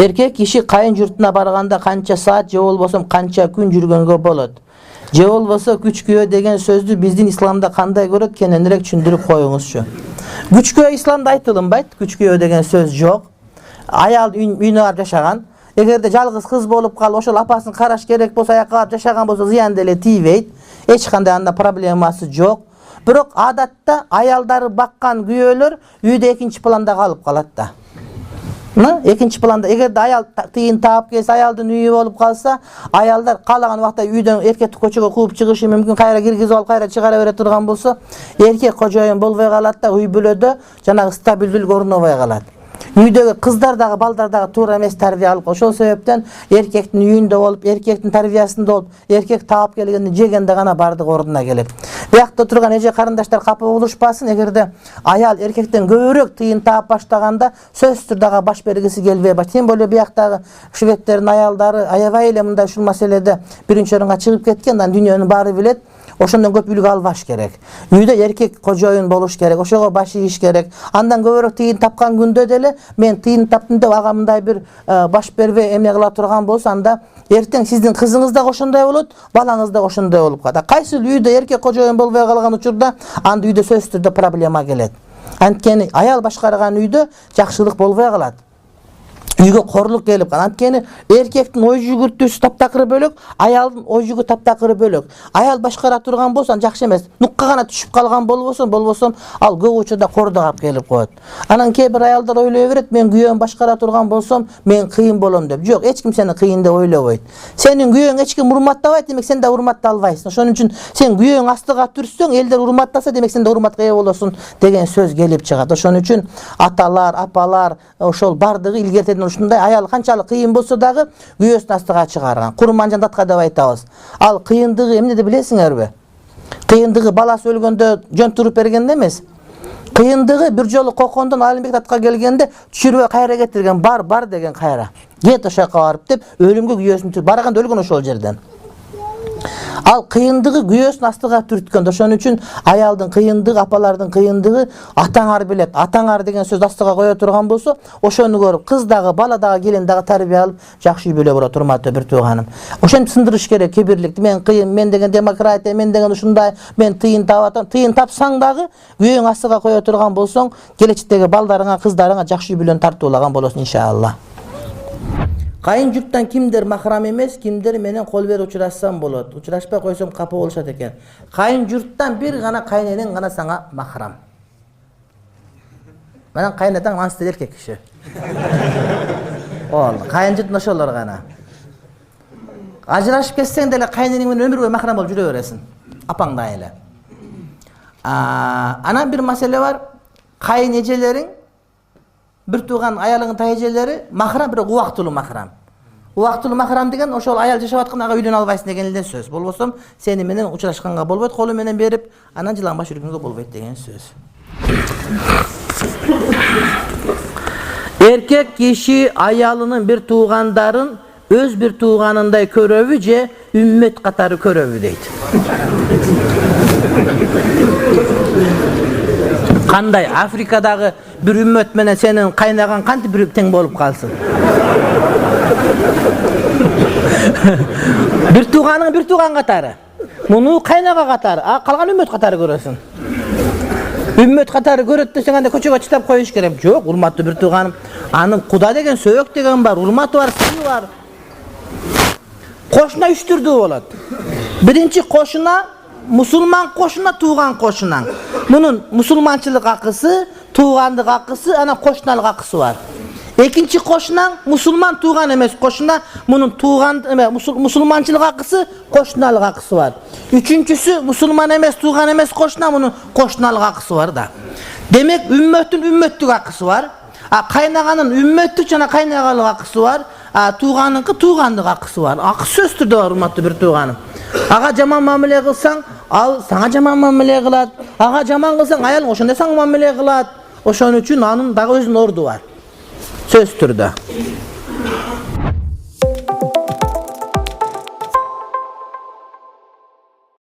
Erkek kişi kayın jurtuna barganda kança saat je bolbosо kança күн жүргөнгө болот. Je bolbosо күч күйөө деген сөздү биздин исламда кандай көрөт, кененирээк түшүндүрүп коюңузчу. Күч күйөө исламда айтылынбайт, күч күйөө деген сөз жок. Аял үйүнө барып жашаган. Эгерде жалгыз кыз болуп калып, ошол апасын караш керек болсо, аякка барып жашаган болсо зыян деле тийбейт. Эч кандай анда проблемасы жок. Бирок адатта аялдары баккан күйөөлөр үйдө экинчи планда калып калат да. Экинчи планда, эгерде аял тыйын таап келсе, аялдын үйү болуп калса, аялдар каалаган убакта үйдөн эркекти көчөгө кууп чыгышы мүмкүн, кайра киргизип алып, кайра чыгара бере турган болсо, эркек кожоюн болбой калат да, үй бүлөдө жанагы стабилдүүлүк орнобой калат. Үйдөгү кыздар дагы, балдар дагы туура эмес тарбия алып, ошол себептен эркектин үйүндө болуп, эркектин тарбиясында болуп, эркек таап келгенди жегенде гана бардык ордуна келет. Биякта турган эже карындаштар капа болушпасын, эгерде аял эркектен көбүрөөк тыйын таап баштаганда сөзсүз түрдө баш бергиси келбей баш. Тем более бияктагы шведтердин аялдары аябай эле мындай ушул маселеде биринчи орунга чыгып кеткен, анан дүйнөнүн баары билет. Ошондон көп үлгү албаш керек. Үйдө эркек кожоюн болуш керек, ошого баш ийиш керек. Андан көбүрөөк тыйын тапкан күндө деле мен тыйын таптым деп ага мындай бир баш бербей эме кыла турган болсо, анда эртең сиздин кызыңыз да ошондой болот, балаңыз да ошондой болуп калат. Кайсы үйдө эркек кожоюн болбой калган учурда анда үйдө сөзсүз түрдө проблема келет. Анткени аял башкарган үйдө жакшылык болбой калат. Үйгө корлук келип калат. Анткени эркектин ой жүгүртүүсү таптакыры бөлөк, аялдын ой жүгү таптакыры бөлөк. Аял башкара турган болсо жакшы эмес. Нукка гана түшүп калган болбосо ал көп учурда кордогап келип коет. Анан кээ бир аялдар ойлой берет, мен күйөөм башкара турган болсом, мен кыйын болом деп. Жок, эч ким сени кыйын деп ойлобойт. Сенин күйөөң эч ким урматтабайт, демек сен да урматталбайсың. Ошон үчүн сен күйөөң астыга түрсөң, элдер урматтаса, демек сен да урматка ээ болосуң деген сөз келип чыгат. Ошон үчүн аталар, апалар ошол бардыгы илгертеден ушундай аял канчалык кыйын болсо дагы күйөөсүн астыга чыгарган. Курман жандатка деп айтабыз. Ал кыйындыгы эмнеде билесиңерби? Кыйындыгы баласы өлгөндө жөн туруп бергенде эмес. Кыйындыгы бир жолу кокондон Алимбек татка келгенде түшүрбөй кайра кетирген, бар деген кайра. Кет ошо жака барып деп өлүмгө күйөөсүн түрүп барганда өлгөн ошол жерден. Ал кыйындыгы күйөөсүн астыга түрткөн. Ошон үчүн аялдын кыйындыгы, апалардын кыйындыгы атаңар билет. Атаңар деген сөз астыга кое турган болсо, ошону көрүп кыз дагы, бала дагы, келин дагы тарбия алып жакшы үй бүлө болот, урматтуу бир тууганым. Ошентип сындырыш керек кибирликти. Мен кыйын, мен деген демократия, мен деген ушундай, мен тыйын таап атам. Тыйын тапсаң дагы күйөөң астыга кое турган болсоң, келечектеги балдарыңа, кыздарыңа жакшы үй бүлөнү тартуулаган болосуң иншалла. Кайын журттан кимдер махрам эмес, кимдер менен кол берип учурашсам болот. Учурашпай койсом капа болушат экен. Кайын журттан бир гана кайненең гана сага махрам. Менен кайнатаң ансыз эркек киши. Кайын журттан ошолор гана. Ажырашып кетсең деле кайненең менен өмүр бою махрам болуп жүрө бересиң. Апаңдай эле. Анан бир маселе бар. Кайын эжелериң бир тууган аялыңын тайжелери махрам, бирок убактылуу махрам. Убактылуу махрам деген ошол аял жашап аткан ага үйдөн албайсың деген эле сөз. Болбосо сени менен учурашканга болбойт, колу менен берип, анан жылаңбаш жүргөнгө болбойт деген сөз. Эркек киши аялынын бир туугандарын өз бир тууганындай көрөбү же үммөт катары көрөбү дейт. Кандай Африкадагы бир үммөт менен сенин кайнаган кантип бир тең болуп калсын? Бир тууган катары. Муну кайнага катары, калган үммөт катары көрөсүң. Үммөт катары көрөт десең, анда көчөгө чыдап коюш керек. Жок, урматтуу бир тууганым, анын куда деген, сөөк деген бар, урматы бар, сыйы бар. Кошуна үч түрдүү болот. Биринчи кошуна мусулман кошуна, тууган кошунаң. Мунун мусулманчылык акысы, туугандык акысы, анан кошуналык акысы бар. Экинчи кошунаң мусулман тууган эмес кошуна, мунун тууган мусулманчылык акысы, кошуналык акысы бар. Үчүнчүсү мусулман эмес, тууган эмес кошуна, мунун кошуналык акысы бар да. Демек үммөттүн үммөттүк акысы бар. Кайнаганын үммөттүк жана кайнагалык акысы бар. Тууганынкы туугандык акысы бар. Акысы сөзсүз түрдө бар, урматтуу бир тууганым. Ага жаман мамиле кылсаң, ал сага жаман мамиле кылат. Ага жаман кылсаң, аялың ошондой сага мамиле кылат. Ошон үчүн анын дагы өзүнүн орду бар. Сөзсүз түрдө.